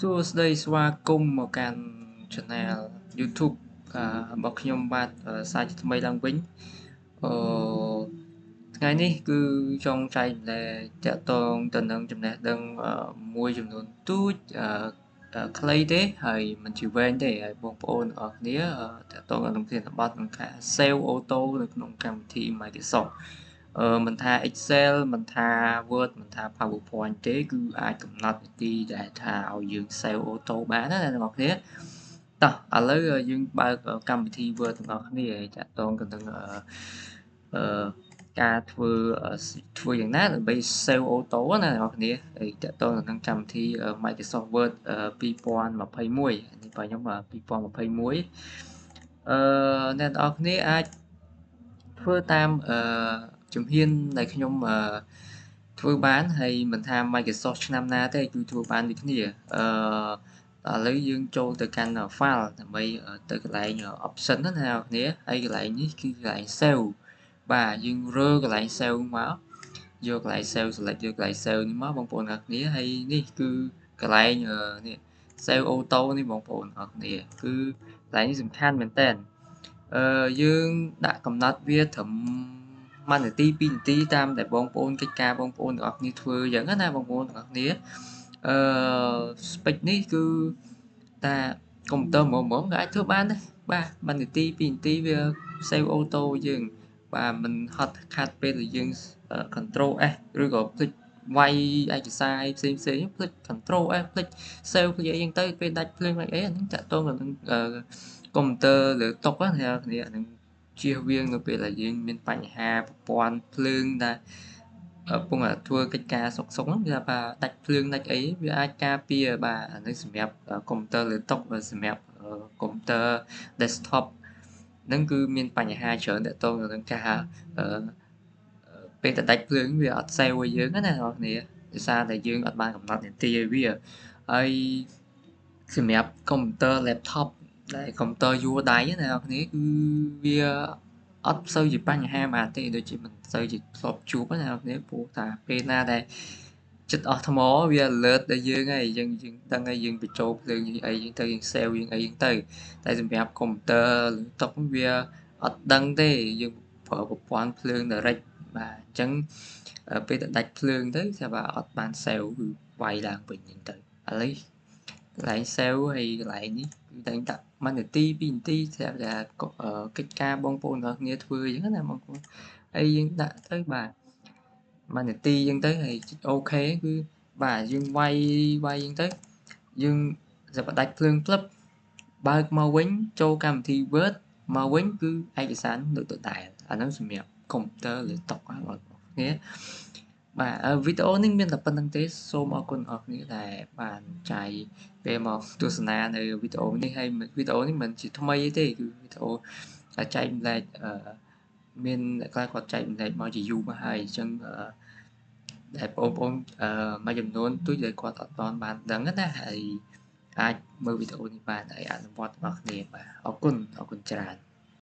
សួស្តីស្វាគមន៍មកកាន់ Channel YouTube របស់ខ្ញុំបាទសាជាថ្មីឡើងវិញអឺថ្ងៃនេះគឺចង់ចែកម្លែកតាក់ទងទៅនឹងចំណេះដឹងមួយចំនួនទូចខ្លីទេហើយមិនជាវែងទេហើយបងប្អូនទាំងអស់គ្នាតាក់ទងនឹងប្រធានបទនឹងការ Save Auto នៅក្នុងកម្មវិធី Microsoft មិនថា Excel មិនថា Word មិនថា PowerPoint ទេគឺអាចកំណត់នីតិដែលថាឲ្យយើង Save Auto បានណាអ្នកទាំងអស់គ្នាតោះឥឡូវយើងបើកកម្មវិធី Word ទាំងអស់គ្នាហើយតាក់ទងទៅនឹងការធ្វើយ៉ាងណាដើម្បី Save Auto ណាអ្នកទាំងអស់គ្នាហើយតាក់ទងទៅនឹងកម្មវិធី Microsoft Word 2021នេះបងខ្ញុំ2021អ្នកទាំងអស់គ្នាអាចធ្វើតាមជំហានដែលខ្ញុំធ្វើបានហើយមិនថា Microsoft ឆ្នាំណាទេគឺធ្វើបានដូចគ្នាឥឡូវយើងចូលទៅកាន់ file ដើម្បីទៅកន្លែង option ណាអ្នកនរហើយកន្លែងនេះគឺកន្លែង save បាទយើងរើកន្លែង save មកយកកន្លែង save select យកកន្លែង save នេះមកបងប្អូនអ្នកគ្នាហើយនេះគឺកន្លែងនេះ save auto នេះបងប្អូនអ្នកគ្នាគឺកន្លែងនេះសំខាន់មែនតើយើងដាក់កំណត់វាត្រឹម1នាទី2នាទីតាមតែបងប្អូនកិច្ចការបងប្អូនទាំងអស់គ្នាធ្វើអញ្ចឹងណាបងប្អូនទាំងអស់គ្នាspeed នេះគឺតាកុំព្យូទ័រហ្មងក៏អាចធ្វើបានដែរបាទ1នាទី2នាទីវា save auto យើងបាទមិនហត់ខាត់ពេលដែលយើងcontrol S ឬក៏ភ្លេចវាយឯកសារផ្សេងភ្លេច control S ភ្លេច save ភ្លេចអីចឹងទៅពេលដាច់ភ្លើងអីអាហ្នឹងតាក់ទងនឹងកុំព្យូទ័រលើតុណាអ្នកគ្នាអាហ្នឹងជៀសវាងនៅពេលដែលយើងមានបញ្ហាប្រព័ន្ធភ្លើងដែលកំពុងធ្វើកិច្ចការសុកហ្នឹងវាថាដាច់ភ្លើងដាច់អីវាអាចការពារបាទអានេះសម្រាប់កុំព្យូទ័រលើតុសម្រាប់កុំព្យូទ័រ desktop ហ្នឹងគឺមានបញ្ហាច្រើនតាក់ទងទៅនឹងការពេលតែដាច់ភ្លើងវាអត់ save ឲ្យយើងណាអ្នកនរគ្នាដោយសារតែយើងអត់បានកំណត់នាទីឲ្យវាហើយសម្រាប់កុំព្យូទ័រ laptop ដែលកុំព្យូទ័រយួរដៃណាអ្នកនរគ្នាគឺវាអត់សូវជាបញ្ហាបានទេដូចជាមិនសូវជាធ្លាប់ជួបណាអ្នកនរគ្នាព្រោះថាពេលណាដែលចិត្តអស់ថ្មវា alert ដល់យើងហើយយើងដឹងហើយយើងបញ្ចូលភ្លើងយើងអីយើងទៅយើង save យើងអីហ្នឹងទៅតែសម្រាប់កុំព្យូទ័រលើតុវាអត់ដឹងទេយើងប្រើប្រព័ន្ធភ្លើង direct បាទអញ្ចឹងពេលតែដាច់ភ្លើងទៅថាបើអត់បាន save គឺវាយឡើងវិញហ្នឹងទៅឥឡូវកន្លែង save ហើយកន្លែងនេះគឺតែងដាក់1នាទី2នាទីស្រាប់តែកិច្ចការបងប្អូនទាំងគ្នាធ្វើអញ្ចឹងណាបងប្អូនហើយយើងដាក់ទៅបាទ1នាទីអញ្ចឹងទៅហើយអូខេគឺបាទយើងវាយអញ្ចឹងទៅយើងចាប់ផ្ដាច់ភ្លើងភ្លឹបបើកមកវិញចូលកម្មវិធី Word មកវិញគឺឯកសារដូចដដែលអាហ្នឹងសម្រាប់កុំព្យូទ័រលើតុបងប្អូនគ្នាបាទវីដេអូនេះមានតែប៉ុណ្្នឹងទេសូមអរគុណអរគ្នាដែលបានចាយពេលមកទស្សនានៅវីដេអូនេះហើយវីដេអូនេះមិនជាថ្មីទេគឺវីដេអូចែកម្លែកមានអ្នកខ្លះគាត់ចែកម្លែកមកជាយូរមកហើយអញ្ចឹងដែលបងប្អូនមួយចំនួនទូចដែលគាត់អត់ទាន់បានដឹងណាហើយអាចមើលវីដេអូនេះបានហើយអនុវត្តរបស់គ្នាបាទអរគុណច្រើន